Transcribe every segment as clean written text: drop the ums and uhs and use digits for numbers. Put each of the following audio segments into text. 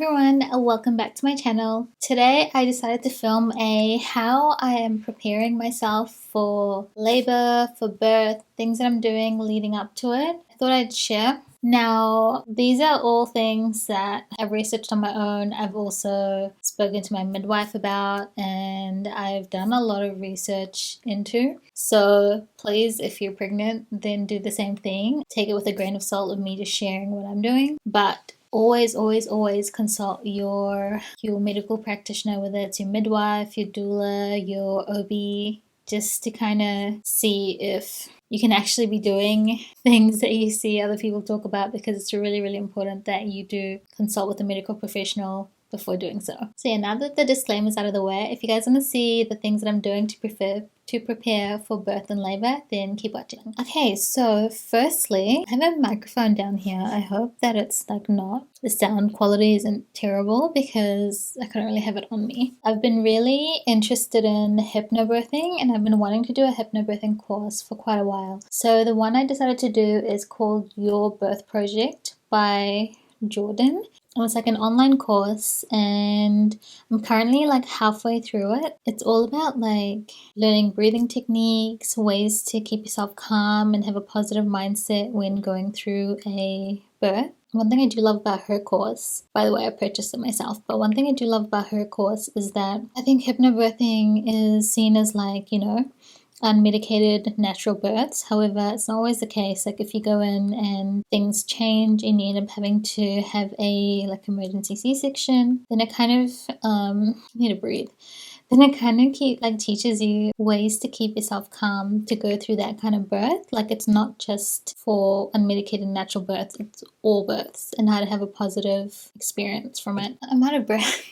everyone, welcome back to my channel. Today I decided to film a how I am preparing myself for labor, for birth, things that I'm doing leading up to it. I thought I'd share. Now, these are all things that I've researched on my own. I've also spoken to my midwife about, and I've done a lot of research into. So please, if you're pregnant, then do the same thing. Take it with a grain of salt of me just sharing what I'm doing. But always consult your medical practitioner, whether it's your midwife, your doula, your OB, just to kind of see if you can actually be doing things that you see other people talk about, because it's really important that you do consult with a medical professional before doing so. So yeah, now that the disclaimer's out of the way, if you guys want to see the things that I'm doing to prepare for birth and labor, then keep watching. Okay, so firstly, I have a microphone down here. I hope that it's not, the sound quality isn't terrible because I couldn't really have it on me. I've been really interested in hypnobirthing, and I've been wanting to do a hypnobirthing course for quite a while. So the one I decided to do is called Your Birth Project by Jordan. It was like an online course, and I'm currently like halfway through it. It's all about like learning breathing techniques, ways to keep yourself calm and have a positive mindset when going through a birth. One thing I do love about her course, by the way, I purchased it myself, but one thing I do love about her course is that I think hypnobirthing is seen as like, unmedicated natural births. However, it's not always the case. Like if you go in and things change and you end up having to have a emergency C-section, then it kind of you need to breathe. Then it kind of teaches you ways to keep yourself calm to go through that kind of birth. Like it's not just for unmedicated natural births, it's all births, and how to have a positive experience from it. I'm out of breath.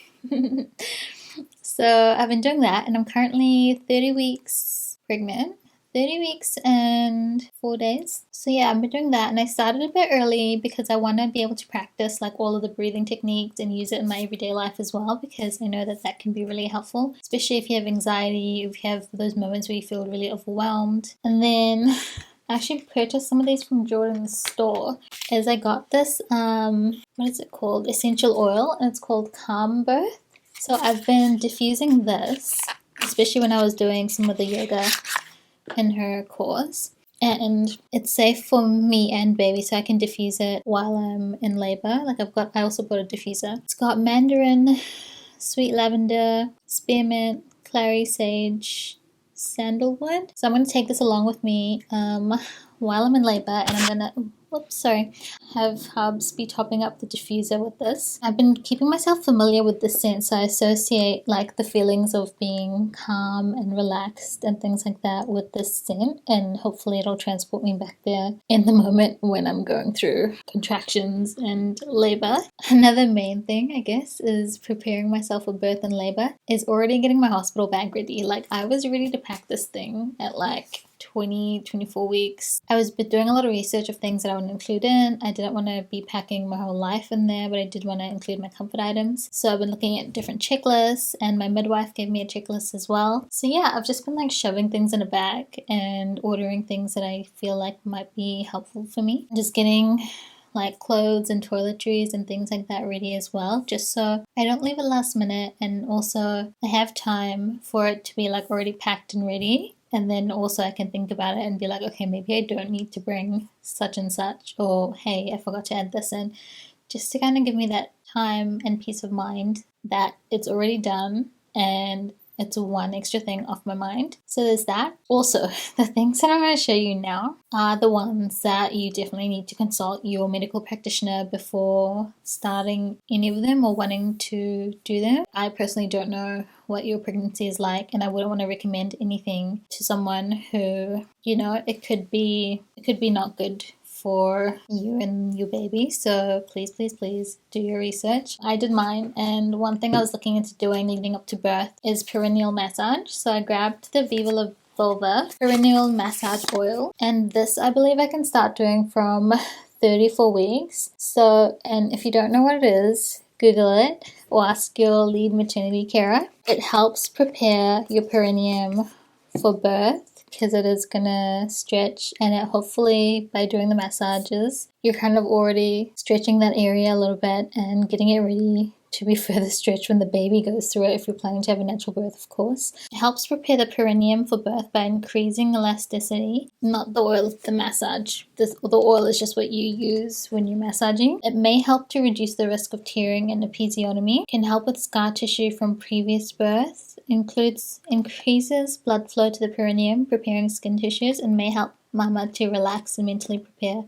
So I've been doing that, and I'm currently 30 weeks pregnant. 30 weeks and 4 days. So yeah, I've been doing that, and I started a bit early because I want to be able to practice like all of the breathing techniques and use it in my everyday life as well, because I know that that can be really helpful, especially if you have anxiety, if you have those moments where you feel really overwhelmed. And then I actually purchased some of these from Jordan's store, as I got this what is it called, essential oil, and it's called Calm Birth. So I've been diffusing this, especially when I was doing some of the yoga in her course, and it's safe for me and baby, so I can diffuse it while I'm in labor. I also bought a diffuser. It's got mandarin, sweet lavender, spearmint, clary sage, sandalwood. So I'm going to take this along with me while I'm in labor, and I'm going to have Hubs be topping up the diffuser with this. I've been keeping myself familiar with this scent, so I associate like the feelings of being calm and relaxed and things like that with this scent, and hopefully it'll transport me back there in the moment when I'm going through contractions and labor. Another main thing, I guess, is preparing myself for birth and labor is already getting my hospital bag ready. Like I was ready to pack this thing at like 24 weeks. I was doing a lot of research of things that I want to include in. I didn't want to be packing my whole life in there, but I did want to include my comfort items. So I've been looking at different checklists, and my midwife gave me a checklist as well. So yeah, I've just been like shoving things in a bag and ordering things that I feel like might be helpful for me. Just getting like clothes and toiletries and things like that ready as well, just so I don't leave it last minute, and also I have time for it to be like already packed and ready. And then also I can think about it and be like, okay, maybe I don't need to bring such and such, or hey, I forgot to add this in, just to kind of give me that time and peace of mind that it's already done and it's one extra thing off my mind. So there's that. Also, the things that I'm going to show you now are the ones that you definitely need to consult your medical practitioner before starting any of them or wanting to do them. I personally don't know what your pregnancy is like, and I wouldn't want to recommend anything to someone who, it could be not good for you and your baby. So please do your research. I did mine, and one thing I was looking into doing leading up to birth is Perennial Massage. So I grabbed the Viva La Vulva Perennial Massage Oil, and this I believe I can start doing from 34 weeks. So, and if you don't know what it is, Google it or ask your lead maternity carer. It helps prepare your perineum for birth, because it is gonna stretch, and it hopefully by doing the massages you're kind of already stretching that area a little bit and getting it ready to be further stretched when the baby goes through it, if you're planning to have a natural birth, of course. It helps prepare the perineum for birth by increasing elasticity, not the oil, the massage. The oil is just what you use when you're massaging. It may help to reduce the risk of tearing and episiotomy, can help with scar tissue from previous births, increases blood flow to the perineum, preparing skin tissues, and may help mama to relax and mentally prepare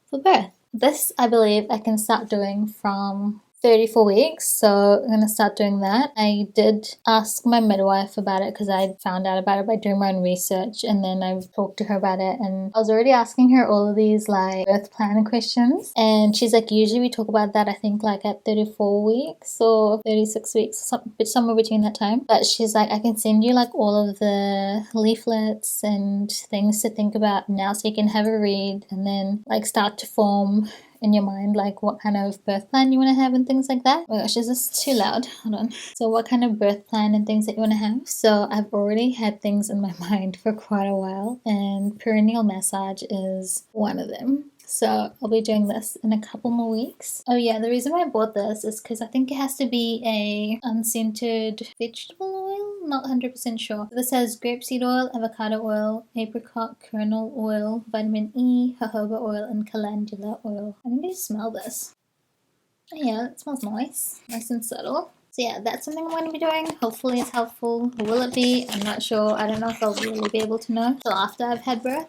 for birth. This, I believe, I can start doing from 34 weeks, so I'm going to start doing that. I did ask my midwife about it because I found out about it by doing my own research, and then I talked to her about it, and I was already asking her all of these like birth planning questions, and she's like, usually we talk about that I think like at 34 weeks or 36 weeks, somewhere between that time. But she's like, I can send you like all of the leaflets and things to think about now so you can have a read and then like start to form in your mind like what kind of birth plan you want to have and things like that. Oh my gosh, is this too loud? Hold on. So what kind of birth plan and things that you want to have. So I've already had things in my mind for quite a while, and Perennial Massage is one of them. So I'll be doing this in a couple more weeks. Oh yeah, the reason why I bought this is because I think it has to be a unscented vegetable oil. Not 100% sure. This has grapeseed oil, avocado oil, apricot kernel oil, vitamin E, jojoba oil, and calendula oil. I think I smell this. Oh yeah, it smells nice. Nice and subtle. So yeah, that's something I'm going to be doing. Hopefully it's helpful. Will it be? I'm not sure. I don't know if I'll really be able to know until after I've had birth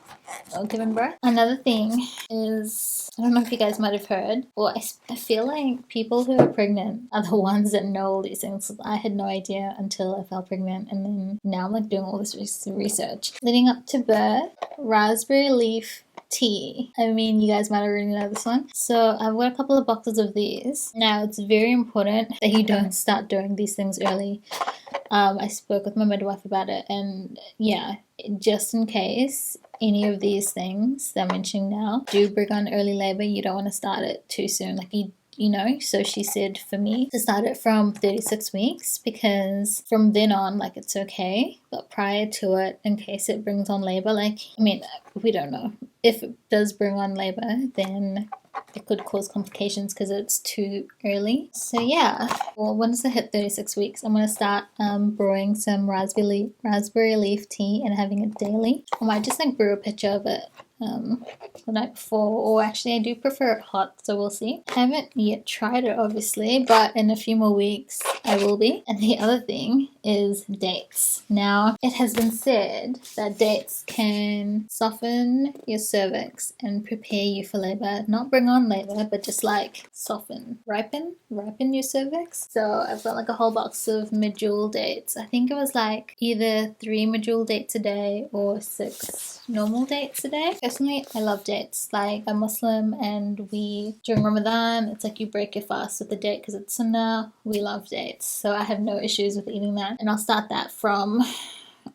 or given birth. Another thing is, I don't know if you guys might have heard, or I feel like people who are pregnant are the ones that know all these things. I had no idea until I fell pregnant, and then now I'm like doing all this research. Leading up to birth, raspberry leaf tea. I mean, you guys might already know this one. So I've got a couple of boxes of these. Now, it's very important that you don't start doing these things early. I spoke with my midwife about it, and yeah, just in case any of these things that I'm mentioning now do bring on early labor, you don't want to start it too soon. Like you know, so she said for me to start it from 36 weeks because from then on, like, it's okay. But prior to it, in case it brings on labor, like, I mean, we don't know. If it does bring on labor, then it could cause complications because it's too early. So yeah, well, once I hit 36 weeks, I'm going to start brewing some raspberry leaf tea and having it daily. I might just like brew a pitcher of it the night before, or actually I do prefer it hot, so we'll see. I haven't yet tried it obviously, but in a few more weeks I will be. And the other thing is dates. Now, it has been said that dates can soften your cervix and prepare you for labor. Not bring on labor, but just like soften, ripen your cervix. So I've got like a whole box of Medjool Dates. I think it was like either 3 Medjool Dates a day or 6 normal dates a day. Personally, I love dates. Like, I'm Muslim, and during Ramadan, it's like you break your fast with the date because it's sunnah. We love dates, so I have no issues with eating that. And I'll start that from,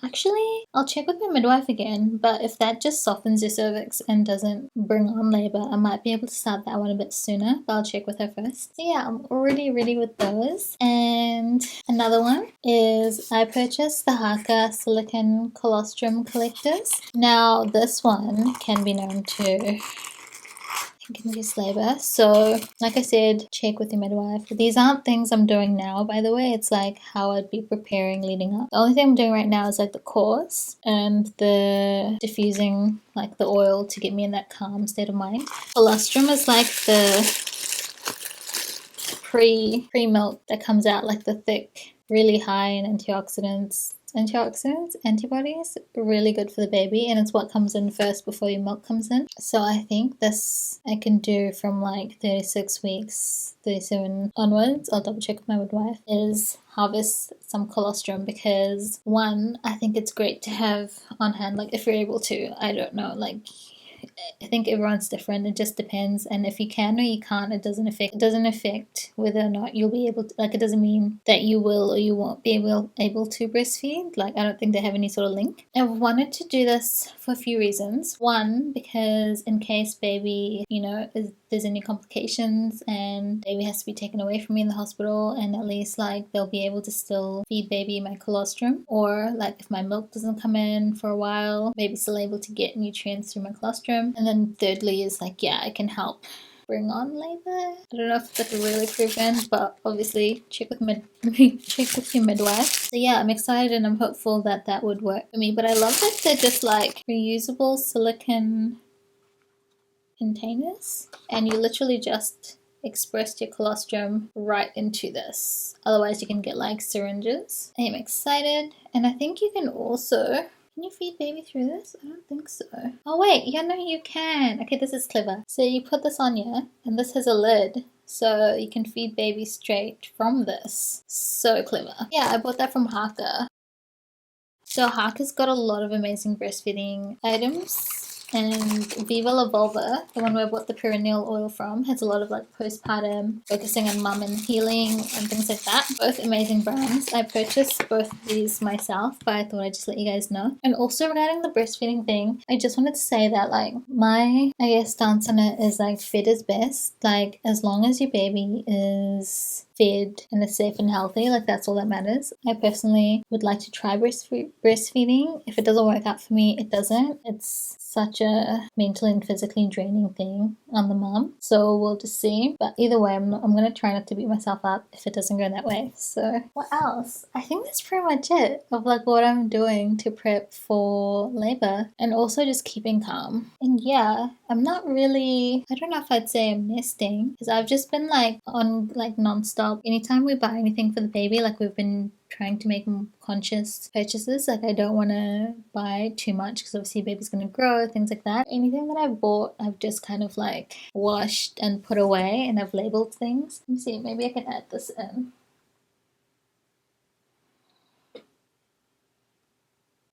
actually, I'll check with my midwife again, but if that just softens your cervix and doesn't bring on labor, I might be able to start that one a bit sooner, but I'll check with her first. So yeah, I'm already ready with those. And another one is I purchased the Haka silicone colostrum collectors. Now, this one can be known to induce labor. So like I said, check with your midwife. These aren't things I'm doing now, by the way. It's like how I'd be preparing leading up. The only thing I'm doing right now is like the course and the diffusing like the oil to get me in that calm state of mind. Colostrum is like the pre-milk that comes out, like the thick, really high in antibodies, really good for the baby, and it's what comes in first before your milk comes in. So I think this I can do from like 36 weeks, 37 onwards. I'll double check with my midwife, is harvest some colostrum, because one, I think it's great to have on hand, like if you're able to. I don't know, like I think everyone's different. It just depends. And if you can or you can't, it doesn't affect whether or not you'll be able to, like, it doesn't mean that you will or you won't be able to breastfeed. Like, I don't think they have any sort of link. I've wanted to do this for a few reasons. One, because in case baby, if there's any complications and baby has to be taken away from me in the hospital, and at least like they'll be able to still feed baby my colostrum, or like if my milk doesn't come in for a while, baby's still able to get nutrients through my colostrum. And then thirdly is like, yeah, it can help bring on labor. I don't know if it's like really proven, but obviously check with check with your midwife. So yeah, I'm excited and I'm hopeful that that would work for me. But I love that they're just like reusable silicone containers, and you literally just express your colostrum right into this. Otherwise you can get like syringes. I am excited, and I think you can also, can you feed baby through this? I don't think so. Oh wait, yeah, no you can. Okay, this is clever. So you put this on here, and this has a lid, so you can feed baby straight from this. So clever. Yeah, I bought that from Haka. So Haka's got a lot of amazing breastfeeding items. And Viva La Vulva, the one where I bought the Perennial oil from, has a lot of like postpartum, focusing on mum and healing and things like that. Both amazing brands. I purchased both of these myself, but I thought I'd just let you guys know. And also regarding the breastfeeding thing, I just wanted to say that like my, I guess, stance on it is like fed is best. Like as long as your baby is fed and is safe and healthy, like that's all that matters. I personally would like to try breastfeeding. If it doesn't work out for me, it doesn't. It's such a mentally and physically draining thing on the mom, so we'll just see. But either way, I'm gonna try not to beat myself up if it doesn't go that way. So what else? I think that's pretty much it of like what I'm doing to prep for labor, and also just keeping calm. And yeah, I'm not really, I don't know if I'd say I'm nesting, because I've just been like on like non-stop. Anytime we buy anything for the baby, like we've been trying to make conscious purchases. Like I don't want to buy too much because obviously baby's going to grow, things like that. Anything that I've bought, I've just kind of like washed and put away, and I've labeled things. Let me see, maybe I can add this in.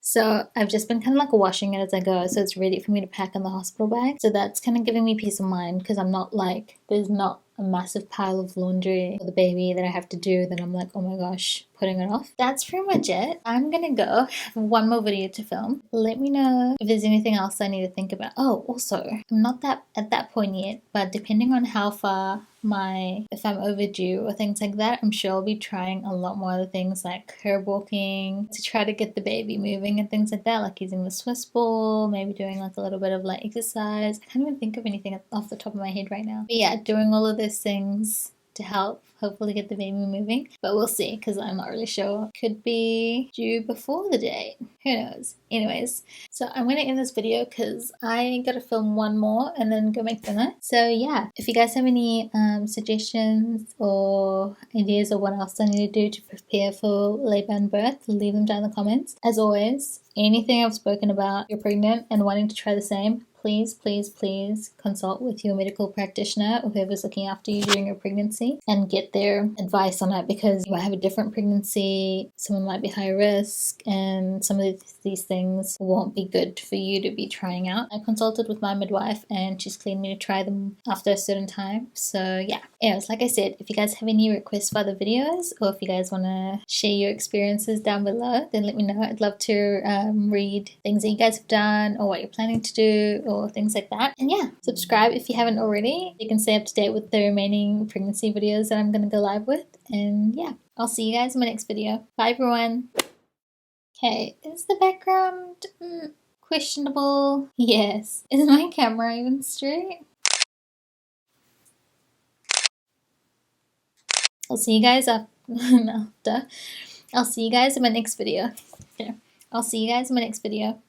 So I've just been kind of like washing it as I go, so it's ready for me to pack in the hospital bag. So that's kind of giving me peace of mind, because I'm not like, there's not a massive pile of laundry for the baby that I have to do that I'm like, oh my gosh, putting it off. That's pretty much it. I'm gonna go. I have one more video to film. Let me know if there's anything else I need to think about. Oh, also, I'm not that at that point yet, but depending on how far if I'm overdue or things like that, I'm sure I'll be trying a lot more other things like curb walking to try to get the baby moving and things like that, like using the Swiss ball, maybe doing like a little bit of like exercise. I can't even think of anything off the top of my head right now. But yeah, doing all of those things to help hopefully get the baby moving, but we'll see, because I'm not really sure. Could be due before the date, who knows. Anyways, so I'm gonna end this video because I gotta film one more and then go make dinner. So yeah, if you guys have any suggestions or ideas of what else I need to do to prepare for labor and birth, leave them down in the comments. As always, anything I've spoken about, you're pregnant and wanting to try the same, please, please, please consult with your medical practitioner or whoever's looking after you during your pregnancy and get their advice on it, because you might have a different pregnancy, someone might be high risk, and some of these things won't be good for you to be trying out. I consulted with my midwife and she's cleared me to try them after a certain time. So yeah. Anyways, like I said, if you guys have any requests for other videos, or if you guys want to share your experiences down below, then let me know. I'd love to read things that you guys have done or what you're planning to do, or things like that. And yeah, subscribe if you haven't already. You can stay up to date with the remaining pregnancy videos that I'm going to go live with. And yeah, I'll see you guys in my next video. Bye everyone. Okay, is the background questionable? Yes. Is my camera even straight? I'll see you guys after. I'll see you guys in my next video. Okay. I'll see you guys in my next video.